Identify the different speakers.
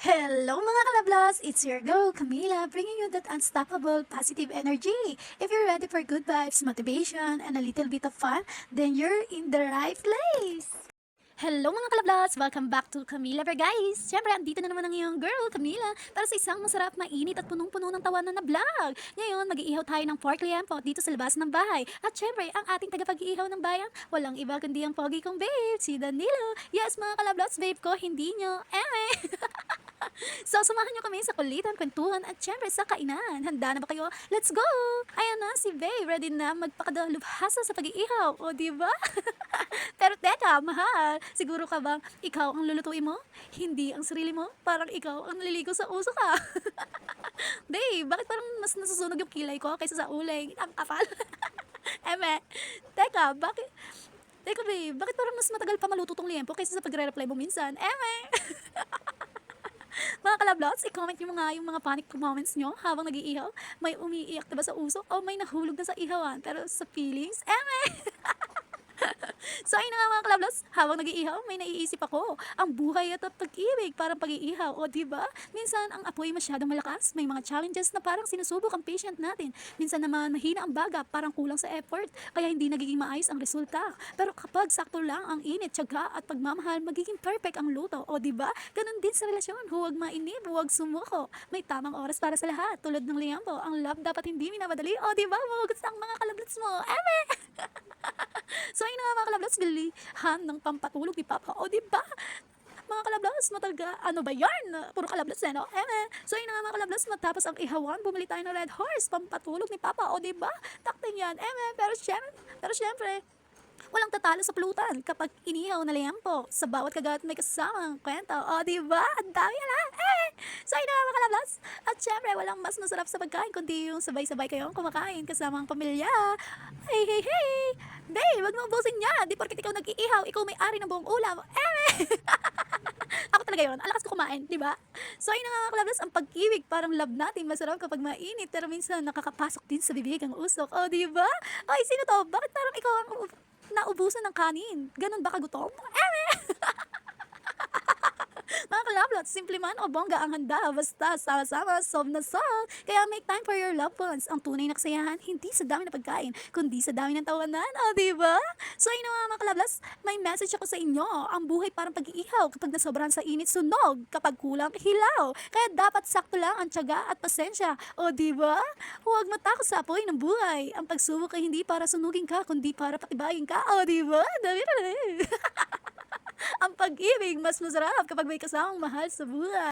Speaker 1: Hello mga kalablas! It's your girl, Camila, bringing you that unstoppable positive energy. If you're ready for good vibes, motivation, and a little bit of fun, then you're in the right place! Hello mga kalablas! Welcome back to Camila guys! Siyempre, andito na naman ang iyong girl, Camila, para sa isang masarap, mainit at punong-puno ng tawanan na vlog. Ngayon, mag-iihaw tayo ng pork liempo dito sa labas ng bahay. At siyempre, ang ating tagapag-iihaw ng bayan, walang iba kundi ang pogi kong babe, si Danilo. Yes mga kalablas, babe ko, hindi nyo. So, samahan nyo kami sa kulitan, kwentuhan, at syempre sa kainan. Handa na ba kayo? Let's go! Ayan na, si Bae, ready na magpakadalubhasa sa pag-iihaw. O, diba? Pero teka, mahal, siguro ka bang ikaw ang lulutuin mo? Hindi ang sarili mo? Parang ikaw ang naliligo sa uso ka. Babe, bakit parang mas nasusunog yung kilay ko kaysa sa uling? Ang kapal. Eme, teka, bakit? Teka, babe, bakit parang mas matagal pa maluto tong liempo kaysa sa pagre-reply mo minsan? Eme! Mga kalablots, i-comment nyo nga yung mga panic comments nyo habang nag-iihaw. May umiiyak diba sa uso o may nahulog na sa ihawan? Pero sa feelings, So ayun na nga mga kalablos, habang nag-iihaw, may naiisip ako. Ang buhay at pag-ibig parang pag-iihaw. O diba? Minsan ang apoy masyadong malakas, may mga challenges na parang sinusubok ang patient natin. Minsan naman mahina ang baga, parang kulang sa effort, kaya hindi nagiging maayos ang resulta. Pero kapag sakto lang ang init, tiyaga at pagmamahal, magiging perfect ang luto. O diba? Ganun din sa relasyon, huwag mainip, huwag sumuko. May tamang oras para sa lahat, tulad ng liampo. Ang love dapat hindi minamadali. O diba? Mahugot ang mga kalablots mo. So ayun na nga mga kalablas, bilihan ng pampatulog ni Papa. O diba? Mga kalablas, mataga, ano ba yarn? Puro kalablas eh, no? So yun na nga mga kalablas, matapos ang ihawan, bumili tayo ng Red Horse, pampatulog ni Papa. O diba? Takting yan. Pero syempre, walang tatalo sa pulutan kapag inihaw na liempo. Sa bawat kagat may kasamang kwento. O diba? Ang dami na. So yun na nga mga kalablas. At syempre, walang mas masarap sa pagkain kundi yung sabay-sabay kayong kumakain kasama ang pamilya. Hey! Babe, wag mo ubusin niya. Di porkit ikaw nag-iihaw, ikaw may-ari ng buong ulam. Ako talaga yun. Ang lakas ko kumain, di ba? So ayun na nga mga kalablas, ang pag-ibig, parang love natin, masarap kapag mainit, pero minsan nakakapasok din sa bibig ang usok. O, di ba? Ay, sino to? Bakit parang ikaw ang naubusan ng kanin? Ganun ba kagutom? Mga kalablat, simple man o bongga ang handa, basta sama-sama, solve na solve. Kaya make time for your loved ones. Ang tunay na kasayahan, hindi sa dami ng pagkain, kundi sa dami ng tawanan. O, diba? So, ayun na mga kalablas, may message ako sa inyo. Ang buhay parang pag-iihaw. Kapag nasobrahan sa init, sunog. Kapag kulang, hilaw. Kaya dapat sakto lang ang tiyaga at pasensya. O, diba? Huwag matakot sa apoy ng buhay. Ang pagsubok ay hindi para sunugin ka, kundi para patibayin ka. O, diba? Dami na. Ang pag-ibig mas masarap kapag may kasamang mahal sa buhay.